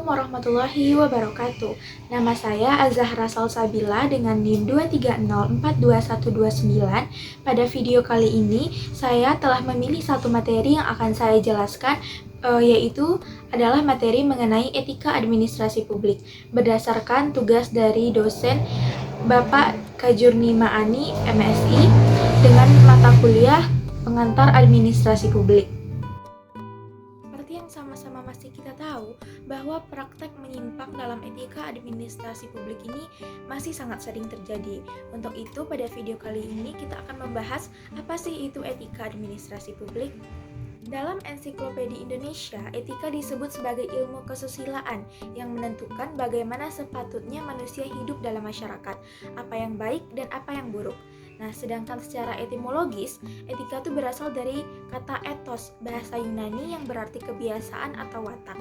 Assalamualaikum warahmatullahi wabarakatuh. Nama saya Azahra Salsabila dengan NIM 230422129. Pada video kali ini, saya telah memilih satu materi yang akan saya jelaskan, yaitu adalah materi mengenai etika administrasi publik berdasarkan tugas dari dosen Bapak Kajurni Maani, MSI, dengan mata kuliah pengantar administrasi publik. Seperti yang sama-sama masih kita tahu, bahwa praktek menyimpang dalam etika administrasi publik ini masih sangat sering terjadi. Untuk itu, pada video kali ini kita akan membahas apa sih itu etika administrasi publik. Dalam Ensiklopedia Indonesia, etika disebut sebagai ilmu kesusilaan yang menentukan bagaimana sepatutnya manusia hidup dalam masyarakat, apa yang baik dan apa yang buruk. Nah, sedangkan secara etimologis, etika itu berasal dari kata ethos, bahasa Yunani yang berarti kebiasaan atau watak.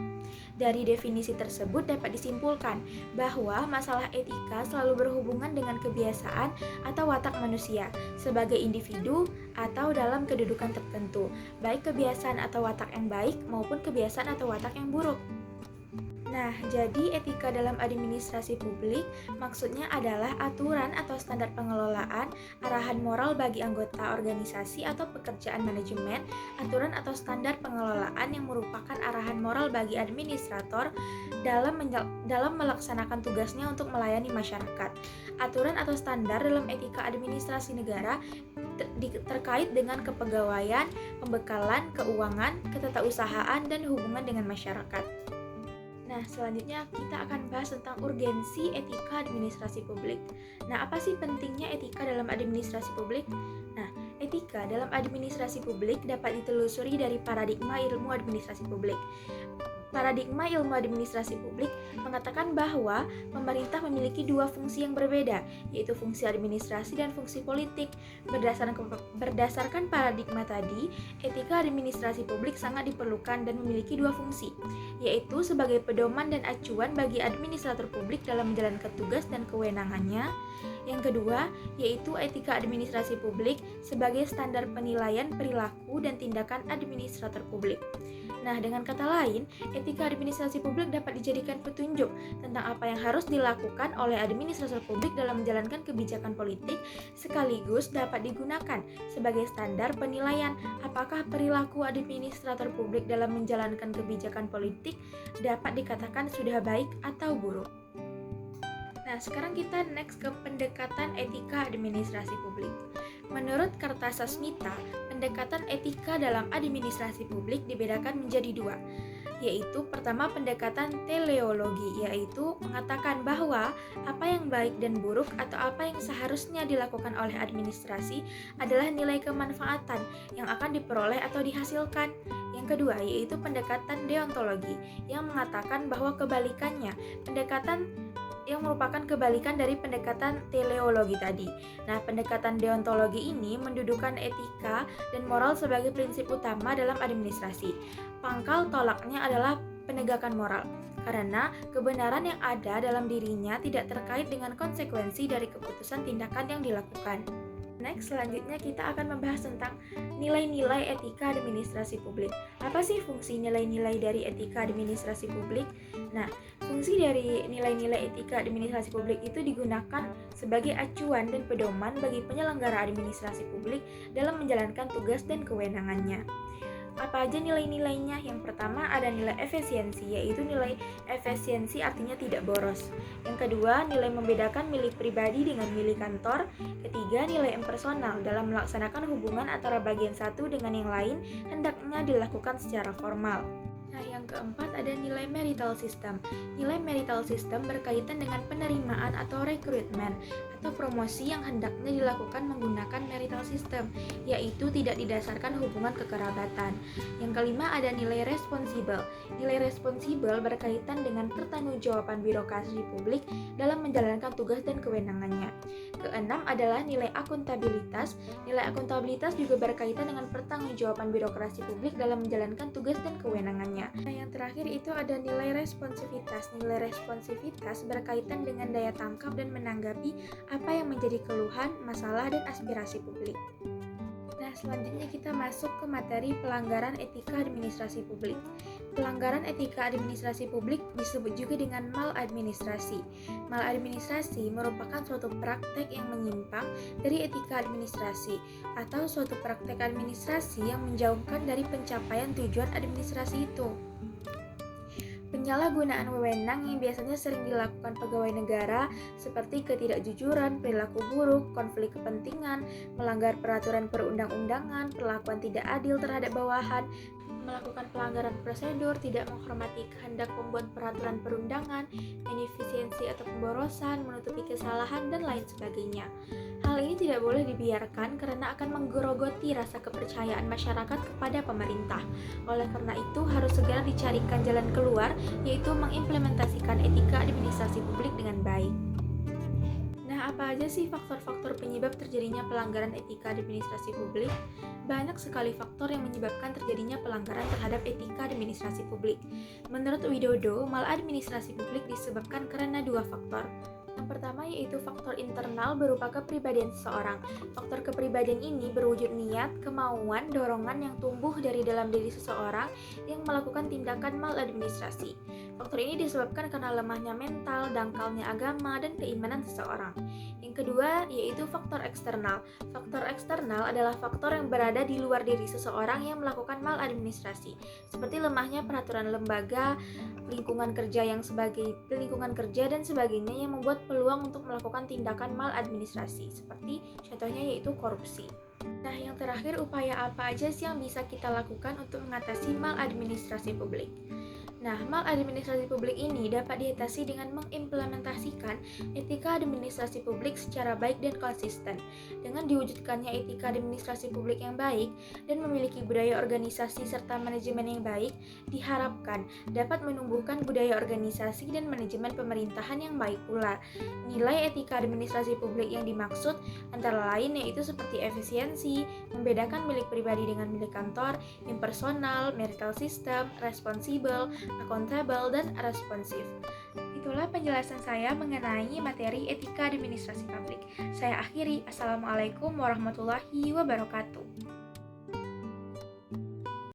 Dari definisi tersebut dapat disimpulkan bahwa masalah etika selalu berhubungan dengan kebiasaan atau watak manusia sebagai individu atau dalam kedudukan tertentu, baik kebiasaan atau watak yang baik maupun kebiasaan atau watak yang buruk. Nah, jadi etika dalam administrasi publik maksudnya adalah aturan atau standar pengelolaan, arahan moral bagi anggota organisasi atau pekerjaan manajemen, aturan atau standar pengelolaan yang merupakan arahan moral bagi administrator dalam melaksanakan tugasnya untuk melayani masyarakat. Aturan atau standar dalam etika administrasi negara terkait dengan kepegawaian, pembekalan, keuangan, ketetausahaan, dan hubungan dengan masyarakat. Nah, selanjutnya kita akan bahas tentang urgensi etika administrasi publik. Nah, apa sih pentingnya etika dalam administrasi publik? Nah, etika dalam administrasi publik dapat ditelusuri dari paradigma ilmu administrasi publik. Paradigma ilmu administrasi publik mengatakan bahwa pemerintah memiliki dua fungsi yang berbeda, yaitu fungsi administrasi dan fungsi politik. Berdasarkan paradigma tadi, etika administrasi publik sangat diperlukan dan memiliki dua fungsi, yaitu sebagai pedoman dan acuan bagi administrator publik dalam menjalankan tugas dan kewenangannya. Yang kedua, yaitu etika administrasi publik sebagai standar penilaian perilaku dan tindakan administrator publik. Nah, dengan kata lain, etika administrasi publik dapat dijadikan petunjuk tentang apa yang harus dilakukan oleh administrator publik dalam menjalankan kebijakan politik, sekaligus dapat digunakan sebagai standar penilaian apakah perilaku administrator publik dalam menjalankan kebijakan politik dapat dikatakan sudah baik atau buruk. Nah, sekarang kita next ke pendekatan etika administrasi publik. Menurut Kartasasmita, pendekatan etika dalam administrasi publik dibedakan menjadi dua, yaitu pertama pendekatan teleologi, yaitu mengatakan bahwa apa yang baik dan buruk atau apa yang seharusnya dilakukan oleh administrasi adalah nilai kemanfaatan yang akan diperoleh atau dihasilkan. Yang kedua, yaitu pendekatan deontologi, yang mengatakan bahwa kebalikannya, pendekatan yang merupakan kebalikan dari pendekatan teleologi tadi. Nah, pendekatan deontologi ini mendudukan etika dan moral sebagai prinsip utama dalam administrasi. Pangkal tolaknya adalah penegakan moral, karena kebenaran yang ada dalam dirinya tidak terkait dengan konsekuensi dari keputusan tindakan yang dilakukan. Next, selanjutnya kita akan membahas tentang nilai-nilai etika administrasi publik. Apa sih fungsi nilai-nilai dari etika administrasi publik? Nah, fungsi dari nilai-nilai etika administrasi publik itu digunakan sebagai acuan dan pedoman bagi penyelenggara administrasi publik dalam menjalankan tugas dan kewenangannya. Apa aja nilai-nilainya? Yang pertama ada nilai efisiensi, yaitu nilai efisiensi artinya tidak boros. Yang kedua, nilai membedakan milik pribadi dengan milik kantor. Ketiga, nilai impersonal, dalam melaksanakan hubungan antara bagian satu dengan yang lain hendaknya dilakukan secara formal. Nah, yang keempat ada nilai marital system. Nilai marital system berkaitan dengan penerimaan atau rekrutmen atau promosi yang hendaknya dilakukan menggunakan marital system, yaitu tidak didasarkan hubungan kekerabatan. Yang kelima ada nilai responsibel. Nilai responsibel berkaitan dengan pertanggungjawaban birokrasi publik dalam menjalankan tugas dan kewenangannya. Keenam adalah nilai akuntabilitas. Nilai akuntabilitas juga berkaitan dengan pertanggungjawaban birokrasi publik dalam menjalankan tugas dan kewenangannya. Nah, yang terakhir itu ada nilai responsivitas. Nilai responsivitas berkaitan dengan daya tangkap dan menanggapi apa yang menjadi keluhan, masalah, dan aspirasi publik. Nah, selanjutnya kita masuk ke materi pelanggaran etika administrasi publik. Pelanggaran etika administrasi publik disebut juga dengan maladministrasi. Maladministrasi merupakan suatu praktek yang menyimpang dari etika administrasi atau suatu praktek administrasi yang menjauhkan dari pencapaian tujuan administrasi itu. Penyalahgunaan wewenang yang biasanya sering dilakukan pegawai negara seperti ketidakjujuran, perilaku buruk, konflik kepentingan, melanggar peraturan perundang-undangan, perlakuan tidak adil terhadap bawahan, melakukan pelanggaran prosedur, tidak menghormati kehendak pembuat peraturan perundangan, inefisiensi atau pemborosan, menutupi kesalahan, dan lain sebagainya. Hal ini tidak boleh dibiarkan karena akan menggerogoti rasa kepercayaan masyarakat kepada pemerintah. Oleh karena itu, harus segera dicarikan jalan keluar, yaitu mengimplementasikan etika administrasi publik dengan baik. Nah, apa aja sih faktor-faktor penyebab terjadinya pelanggaran etika administrasi publik? Banyak sekali faktor yang menyebabkan terjadinya pelanggaran terhadap etika administrasi publik. Menurut Widodo, maladministrasi publik disebabkan karena dua faktor. Yang pertama yaitu faktor internal berupa kepribadian seseorang. Faktor kepribadian ini berwujud niat, kemauan, dorongan yang tumbuh dari dalam diri seseorang yang melakukan tindakan maladministrasi. Faktor ini disebabkan karena lemahnya mental, dangkalnya agama, dan keimanan seseorang. Yang kedua yaitu faktor eksternal. Faktor eksternal adalah faktor yang berada di luar diri seseorang yang melakukan maladministrasi, seperti lemahnya peraturan lembaga, lingkungan kerja dan sebagainya yang membuat peluang untuk melakukan tindakan maladministrasi, seperti contohnya yaitu korupsi. Nah, yang terakhir, upaya apa aja sih yang bisa kita lakukan untuk mengatasi maladministrasi publik? Nah, maladministrasi publik ini dapat diatasi dengan mengimplementasikan etika administrasi publik secara baik dan konsisten. Dengan diwujudkannya etika administrasi publik yang baik dan memiliki budaya organisasi serta manajemen yang baik, diharapkan dapat menumbuhkan budaya organisasi dan manajemen pemerintahan yang baik pula. Nilai etika administrasi publik yang dimaksud antara lain yaitu seperti efisiensi, membedakan milik pribadi dengan milik kantor, impersonal, marital system, responsibel, accountable, dan responsif. Itulah penjelasan saya mengenai materi etika administrasi publik. Saya akhiri. Assalamualaikum warahmatullahi wabarakatuh.